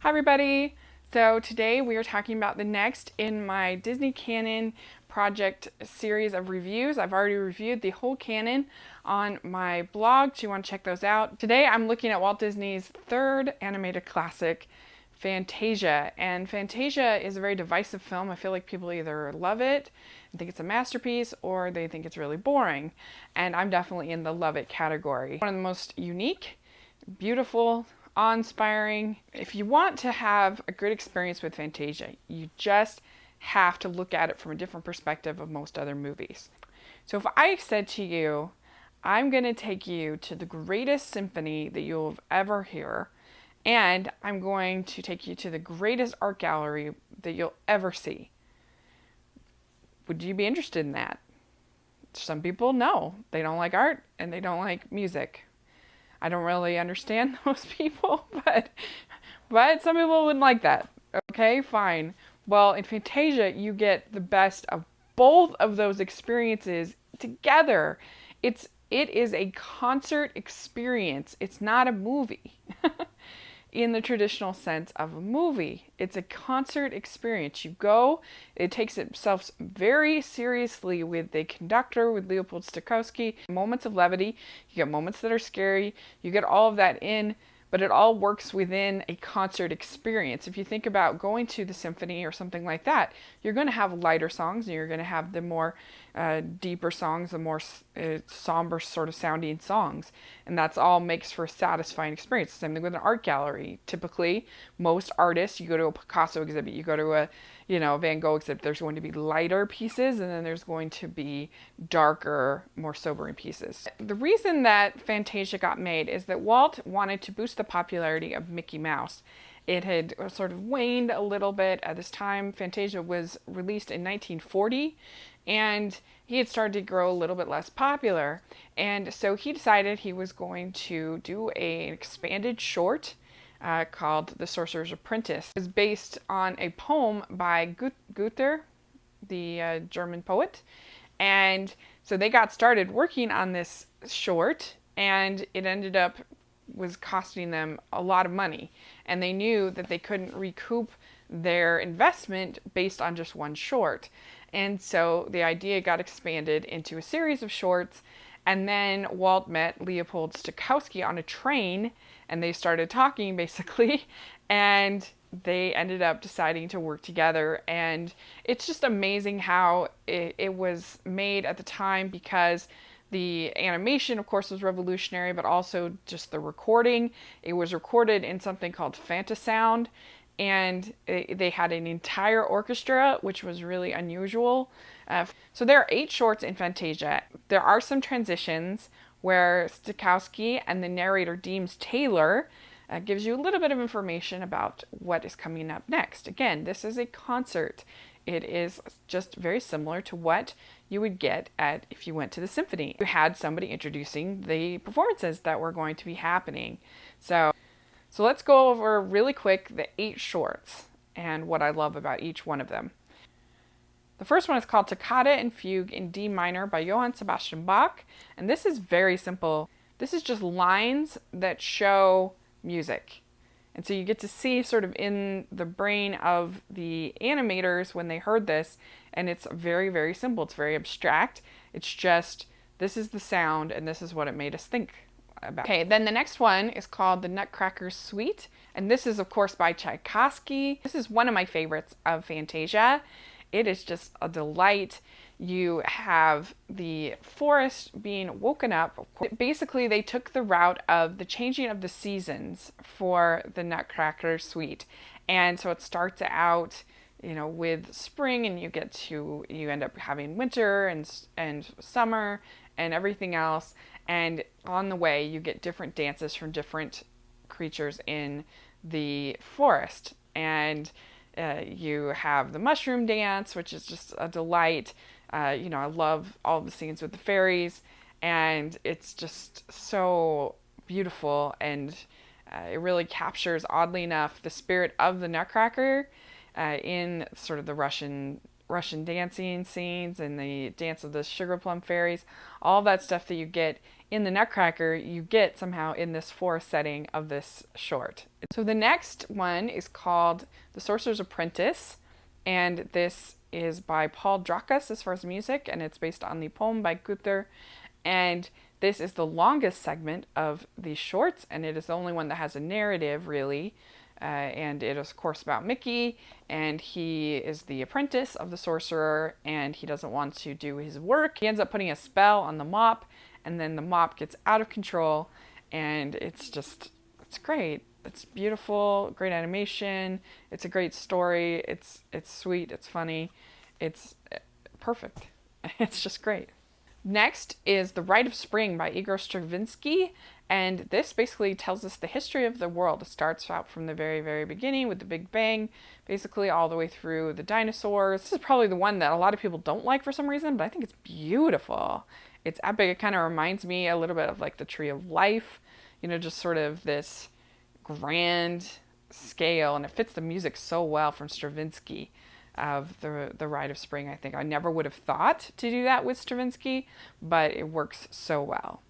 Hi everybody! So today we are talking about the next in my Disney Canon project series of reviews. I've already reviewed the whole canon on my blog, so you want to check those out. Today I'm looking at Walt Disney's third animated classic, Fantasia. And Fantasia is a very divisive film. I feel like people either love it and think it's a masterpiece or they think it's really boring. And I'm definitely in the love it category. One of the most unique, beautiful, awe-inspiring. If you want to have a good experience with Fantasia, you just have to look at it from a different perspective of most other movies. So if I said to you, I'm going to take you to the greatest symphony that you'll ever hear, and I'm going to take you to the greatest art gallery that you'll ever see, would you be interested in that? Some people, no. They don't like art and they don't like music. I don't really understand those people, but some people wouldn't like that. Okay, fine. Well, in Fantasia, you get the best of both of those experiences together. It is a concert experience. It's not a movie. In the traditional sense of a movie. It's a concert experience. You go, it takes itself very seriously with the conductor, with Leopold Stokowski. Moments of levity, you get moments that are scary, you get all of that in, but it all works within a concert experience. If you think about going to the symphony or something like that, you're going to have lighter songs and you're going to have the more deeper songs, the more somber sort of sounding songs. And that's all makes for a satisfying experience. Same thing with an art gallery. Typically, most artists, you go to a Picasso exhibit, you go to a Van Gogh exhibit, there's going to be lighter pieces and then there's going to be darker, more sobering pieces. The reason that Fantasia got made is that Walt wanted to boost the popularity of Mickey Mouse. It had sort of waned a little bit at this time. Fantasia was released in 1940 and he had started to grow a little bit less popular. And so he decided he was going to do an expanded short called The Sorcerer's Apprentice. It was based on a poem by Goethe, the German poet. And so they got started working on this short, and it ended up was costing them a lot of money. And they knew that they couldn't recoup their investment based on just one short. And so the idea got expanded into a series of shorts. And then Walt met Leopold Stokowski on a train and they started talking basically. And they ended up deciding to work together. And it's just amazing how it was made at the time, because the animation, of course, was revolutionary, but also just the recording. It was recorded in something called Fantasound, and they had an entire orchestra, which was really unusual. So there are 8 shorts in Fantasia. There are some transitions where Stokowski and the narrator Deems Taylor gives you a little bit of information about what is coming up next. Again, this is a concert. It is just very similar to what you would get at if you went to the symphony. You had somebody introducing the performances that were going to be happening. So let's go over really quick the 8 shorts and what I love about each one of them. The first one is called Toccata and Fugue in D minor by Johann Sebastian Bach. And this is very simple. This is just lines that show music. And so you get to see sort of in the brain of the animators when they heard this, and it's very, very simple. It's very abstract. It's just, this is the sound and this is what it made us think about. Okay, then the next one is called the Nutcracker Suite, and this is of course by Tchaikovsky. This is one of my favorites of Fantasia. It is just a delight. You have the forest being woken up. Basically, they took the route of the changing of the seasons for the Nutcracker Suite. And so it starts out, with spring, and you end up having winter and summer and everything else. And on the way, you get different dances from different creatures in the forest. And you have the mushroom dance, which is just a delight. I love all the scenes with the fairies, and it's just so beautiful, and it really captures, oddly enough, the spirit of the Nutcracker in sort of the Russian dancing scenes and the dance of the sugar plum fairies, all that stuff that you get in the Nutcracker you get somehow in this forest setting of this short. So the next one is called The Sorcerer's Apprentice, and this is by Paul Drakas as far as music, and it's based on the poem by Gunther. And this is the longest segment of these shorts, and it is the only one that has a narrative, really. And it is, of course, about Mickey, and he is the apprentice of the sorcerer, and he doesn't want to do his work. He ends up putting a spell on the mop, and then the mop gets out of control, and it's great. It's beautiful, great animation. It's a great story. It's sweet. It's funny. It's perfect. It's just great. Next is The Rite of Spring by Igor Stravinsky, and this basically tells us the history of the world. It starts out from the very, very beginning with the Big Bang, basically all the way through the dinosaurs. This is probably the one that a lot of people don't like for some reason, but I think it's beautiful. It's epic. It kind of reminds me a little bit of like the Tree of Life, just sort of this grand scale, and it fits the music so well from Stravinsky of the Rite of Spring. I think I never would have thought to do that with Stravinsky, but it works so well.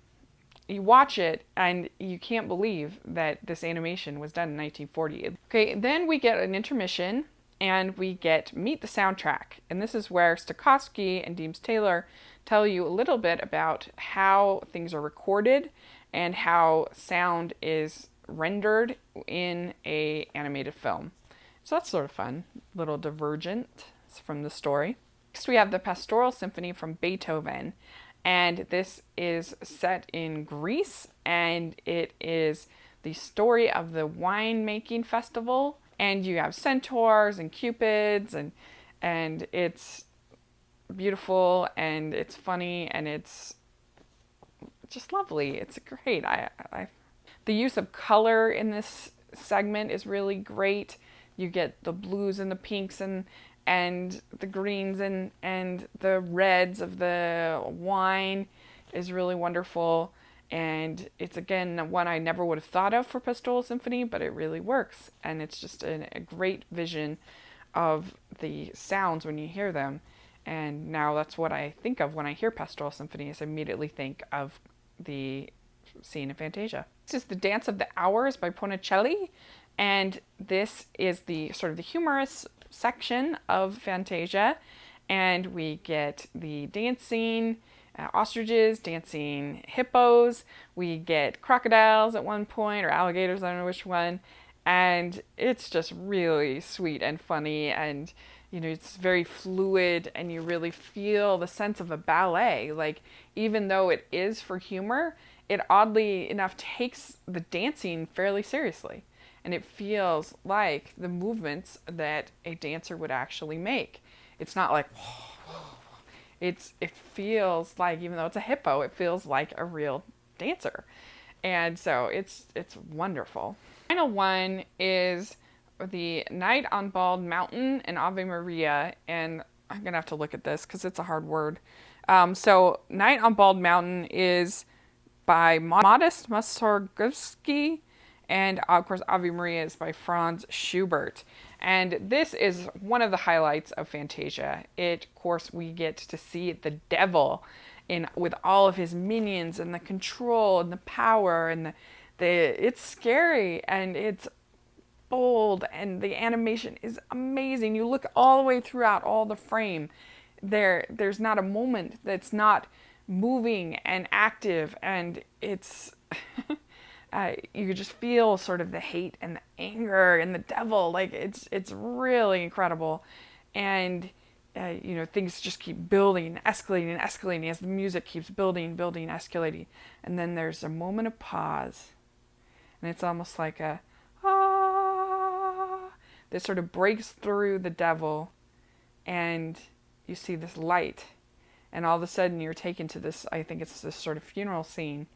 You watch it and you can't believe that this animation was done in 1940. Okay, then we get an intermission and we get Meet the Soundtrack. And this is where Stokowski and Deems Taylor tell you a little bit about how things are recorded and how sound is rendered in a animated film. So that's sort of fun, little divergent from the story. Next we have the Pastoral Symphony from Beethoven, and this is set in Greece, and it is the story of the wine-making festival, and you have centaurs and cupids, and it's beautiful, and it's funny, and it's just lovely. It's great. The use of color in this segment is really great. You get the blues and the pinks and the greens and the reds of the wine is really wonderful. And it's, again, one I never would have thought of for Pastoral Symphony, but it really works. And it's just a great vision of the sounds when you hear them. And now that's what I think of when I hear Pastoral Symphony, is I immediately think of the scene in Fantasia. This is The Dance of the Hours by Ponticelli. And this is the sort of the humorous section of Fantasia. And we get the dancing ostriches, dancing hippos. We get crocodiles at one point, or alligators, I don't know which one. And it's just really sweet and funny. And, it's very fluid, and you really feel the sense of a ballet. Like, even though it is for humor, it oddly enough takes the dancing fairly seriously. And it feels like the movements that a dancer would actually make. It's not like, it feels like, even though it's a hippo, it feels like a real dancer. And so it's wonderful. The final one is the Night on Bald Mountain and Ave Maria. And I'm going to have to look at this because it's a hard word. So Night on Bald Mountain is by Modest Mussorgsky. And of course, Ave Maria is by Franz Schubert. And this is one of the highlights of Fantasia. Of course, we get to see the devil with all of his minions and the control and the power and it's scary and it's bold and the animation is amazing. You look all the way throughout all the frame. There's not a moment that's not moving and active, and it's you just feel sort of the hate and the anger and the devil. Like it's really incredible. And things just keep building, escalating and escalating as the music keeps building, escalating. And then there's a moment of pause. And it's almost like a that sort of breaks through the devil, and you see this light. And all of a sudden you're taken to this, I think it's this sort of funeral scene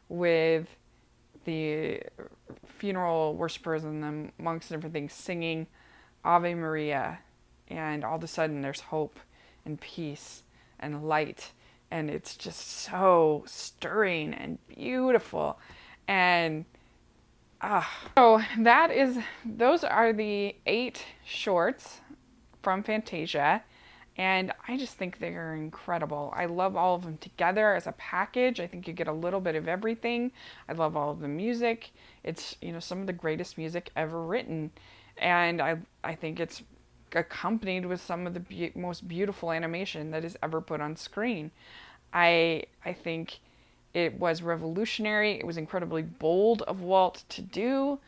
with the funeral worshippers and the monks and everything singing Ave Maria, and all of a sudden there's hope and peace and light, and it's just so stirring and beautiful. And so those are the 8 shorts from Fantasia, And I just think they are incredible. I love all of them together as a package. I think you get a little bit of everything. I love all of the music. It's, some of the greatest music ever written. And I think it's accompanied with some of the most beautiful animation that is ever put on screen. I think it was revolutionary. It was incredibly bold of Walt to do.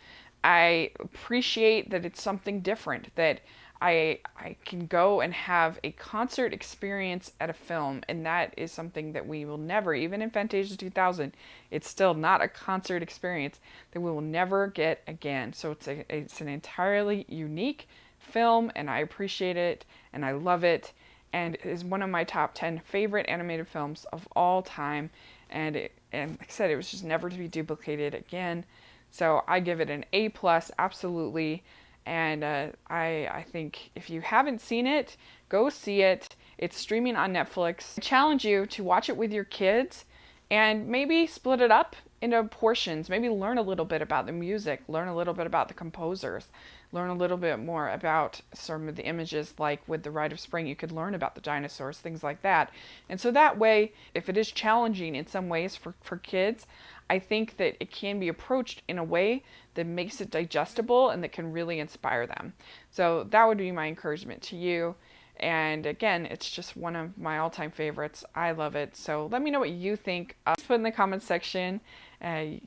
I appreciate that it's something different, that I can go and have a concert experience at a film, and that is something that we will never, even in Fantasia 2000, it's still not a concert experience that we will never get again. So it's an entirely unique film, and I appreciate it, and I love it, and it is one of my top 10 favorite animated films of all time. And like I said, it was just never to be duplicated again. So I give it an A plus, absolutely. And I think if you haven't seen it, go see it. It's streaming on Netflix. I challenge you to watch it with your kids and maybe split it up into portions. Maybe learn a little bit about the music, learn a little bit about the composers, learn a little bit more about some of the images, like with The Rite of Spring, you could learn about the dinosaurs, things like that. And so that way, if it is challenging in some ways for kids, I think that it can be approached in a way that makes it digestible and that can really inspire them. So that would be my encouragement to you. And again, it's just one of my all-time favorites. I love it. So let me know what you think. Put in the comments section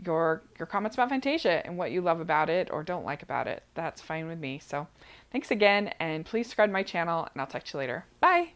your comments about Fantasia and what you love about it or don't like about it. That's fine with me. So thanks again, and please subscribe to my channel, and I'll talk to you later. Bye!